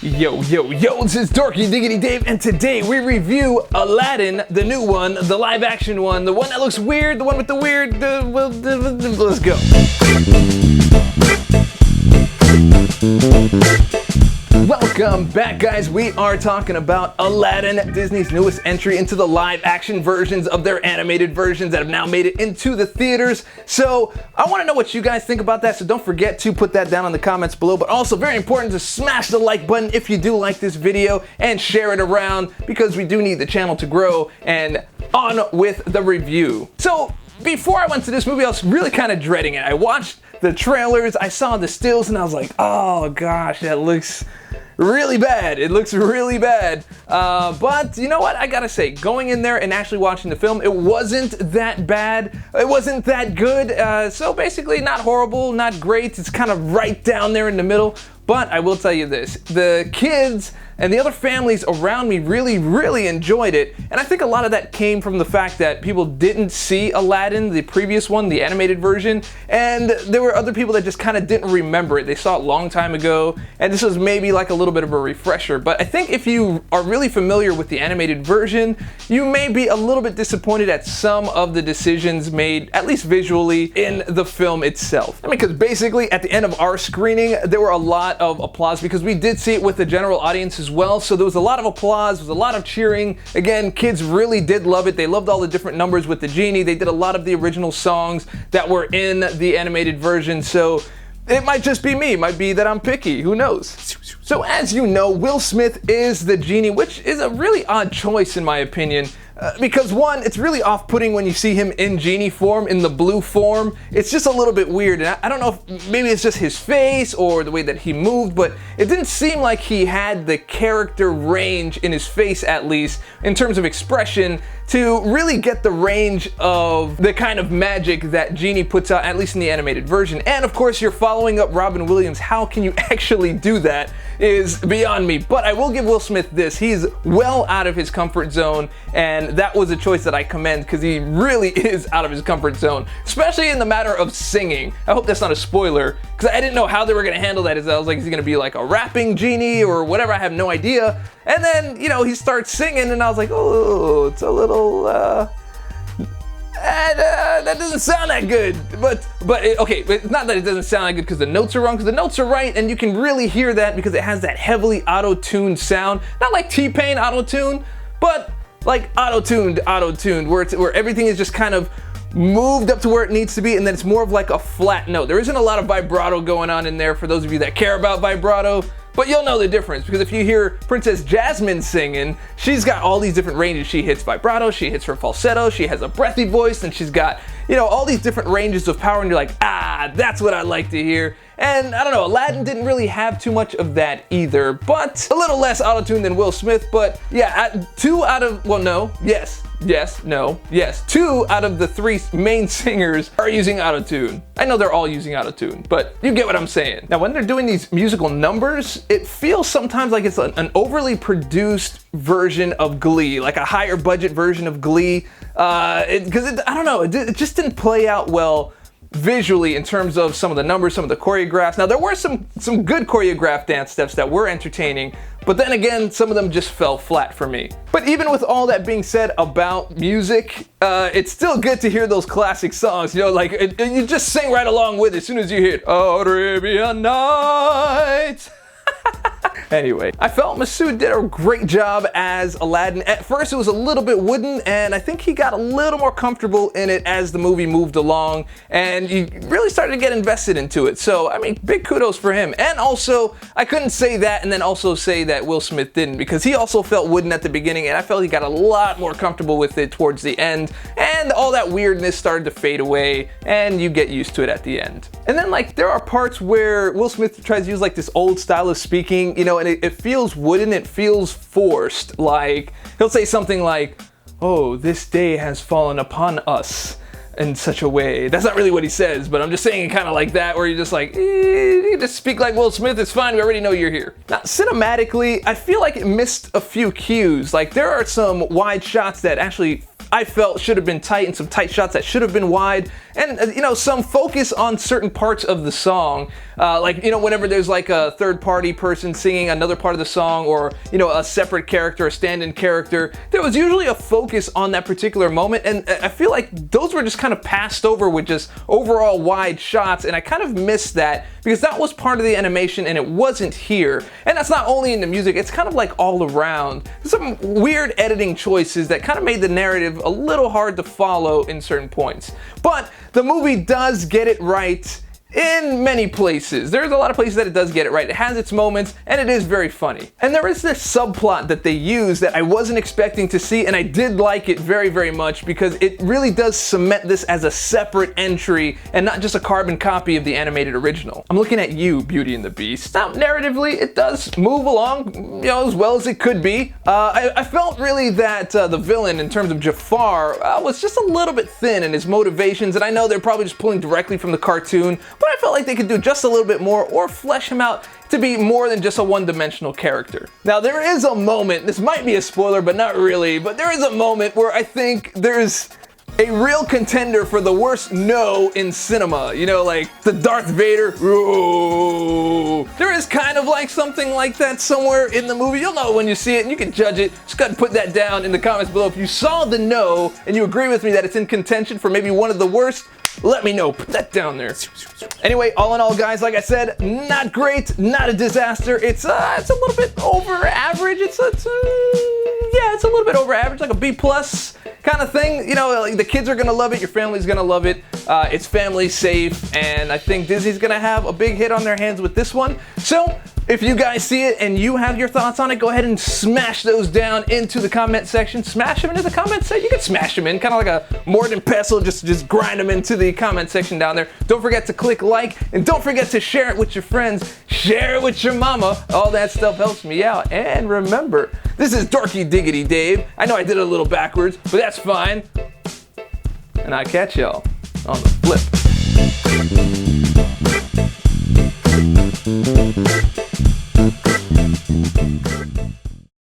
Yo, this is Dorky Diggity Dave, and today we review Aladdin, the new one, the live action one, the one that looks weird, the one with the weird, let's go. Welcome back, guys. We are talking about Aladdin, Disney's newest entry into the live action versions of their animated versions that have now made it into the theaters. So I want to know what you guys think about that, so don't forget to put that down in the comments below, but also very important to smash the like button if you do like this video and share it around because we do need the channel to grow. And on with the review. So before I went to this movie, I was really kind of dreading it. I watched the trailers, I saw the stills, and I was like, oh gosh, that looks really bad. It looks really bad. But you know what? I gotta say, going in there and actually watching the film, it wasn't that bad. It wasn't that good. So basically, not horrible, not great. It's kind of right down there in the middle. But I will tell you this, the kids and the other families around me really enjoyed it. And I think a lot of that came from the fact that people didn't see Aladdin, the previous one, the animated version, and there were other people that just kind of didn't remember it. They saw it a long time ago, and this was maybe like a little bit of a refresher. But I think if you are really familiar with the animated version, you may be a little bit disappointed at some of the decisions made, at least visually, in the film itself. I mean, because basically at the end of our screening, there were a lot of applause because we did see it with the general audience as well. So there was a lot of applause, there was a lot of cheering. Again, kids really did love it. They loved all the different numbers with the genie. They did a lot of the original songs that were in the animated version. So it might just be me. It might be that I'm picky. Who knows? So as you know, Will Smith is the genie, which is a really odd choice in my opinion. Because one, it's really off-putting when you see him in genie form, in the blue form. It's just a little bit weird, and I don't know if maybe it's just his face or the way that he moved, but it didn't seem like he had the character range in his face, at least, in terms of expression, to really get the range of the kind of magic that Genie puts out, at least in the animated version. And of course, you're following up Robin Williams. How can you actually do that is beyond me. But I will give Will Smith this. He's well out of his comfort zone, and that was a choice that I commend because he really is out of his comfort zone, especially in the matter of singing. I hope that's not a spoiler because I didn't know how they were going to handle that. I was like, is he going to be like a rapping genie or whatever? I have no idea. And then, you know, he starts singing and I was like, oh, it's a little, that doesn't sound that good. But it's not that it doesn't sound that good because the notes are wrong, because the notes are right, and you can really hear that because it has that heavily auto-tuned sound. Not like T-Pain auto-tune, but like auto-tuned, where everything is just kind of moved up to where it needs to be, and then it's more of like a flat note. There isn't a lot of vibrato going on in there for those of you that care about vibrato, but you'll know the difference because if you hear Princess Jasmine singing, she's got all these different ranges. She hits vibrato, she hits her falsetto, she has a breathy voice, and she's got, you know, all these different ranges of power, and you're like, ah, that's what I like to hear. And I don't know, Aladdin didn't really have too much of that either, but a little less auto-tuned than Will Smith. But yeah, two out of the three main singers are using auto-tune. I know they're all using auto-tune, but you get what I'm saying. Now, when they're doing these musical numbers, it feels sometimes like it's an overly produced version of Glee, like a higher budget version of Glee, because I don't know, it just didn't play out well visually in terms of some of the numbers, some of the choreographs. Now, there were some good choreographed dance steps that were entertaining, but then again, some of them just fell flat for me. But even with all that being said about music, it's still good to hear those classic songs, you know, like, you just sing right along with it as soon as you hit Arabian Nights. Anyway, I felt Masood did a great job as Aladdin. At first it was a little bit wooden, and I think he got a little more comfortable in it as the movie moved along, and you really started to get invested into it. So, I mean, big kudos for him. And also, I couldn't say that and then also say that Will Smith didn't, because he also felt wooden at the beginning, and I felt he got a lot more comfortable with it towards the end, and all that weirdness started to fade away, and you get used to it at the end. And then, like, there are parts where Will Smith tries to use like this old style of speaking, you know, and it feels wooden, it feels forced. Like, he'll say something like, oh, this day has fallen upon us in such a way. That's not really what he says, but I'm just saying it kind of like that, where you're just like, you just speak like Will Smith, it's fine, we already know you're here. Now, cinematically, I feel like it missed a few cues. Like, there are some wide shots that actually I felt should have been tight, and some tight shots that should have been wide, and you know, some focus on certain parts of the song Like, whenever there's like a third-party person singing another part of the song, or, a separate character, a stand-in character, there was usually a focus on that particular moment, and I feel like those were just kind of passed over with just overall wide shots, and I kind of missed that because that was part of the animation and it wasn't here. And that's not only in the music, it's kind of like all around. Some weird editing choices that kind of made the narrative a little hard to follow in certain points. But the movie does get it right in many places. There's a lot of places that it does get it right. It has its moments, and it is very funny. And there is this subplot that they use that I wasn't expecting to see, and I did like it very, very much because it really does cement this as a separate entry and not just a carbon copy of the animated original. I'm looking at you, Beauty and the Beast. Now, narratively, it does move along, as well as it could be. I felt really that the villain, in terms of Jafar, was just a little bit thin in his motivations, and I know they're probably just pulling directly from the cartoon, but I felt like they could do just a little bit more or flesh him out to be more than just a one-dimensional character. Now, there is a moment, this might be a spoiler, but not really, but there is a moment where I think there's a real contender for the worst no in cinema. Like the Darth Vader, ooh. There is kind of like something like that somewhere in the movie. You'll know when you see it and you can judge it. Just go ahead and put that down in the comments below. If you saw the no and you agree with me that it's in contention for maybe one of the worst, let me know. Put that down there. Anyway, all in all, guys, like I said, not great, not a disaster. It's a little bit over average. It's a little bit over average, like a B+ kind of thing. The kids are gonna love it. Your family's gonna love it. It's family safe, and I think Disney's gonna have a big hit on their hands with this one. So, if you guys see it and you have your thoughts on it, go ahead and smash those down into the comment section. Smash them into the comment section. You can smash them in, kind of like a Morton pestle, just grind them into the comment section down there. Don't forget to click like, and don't forget to share it with your friends. Share it with your mama. All that stuff helps me out. And remember, this is Dorky Diggity Dave. I know I did it a little backwards, but that's fine. And I catch y'all on the flip.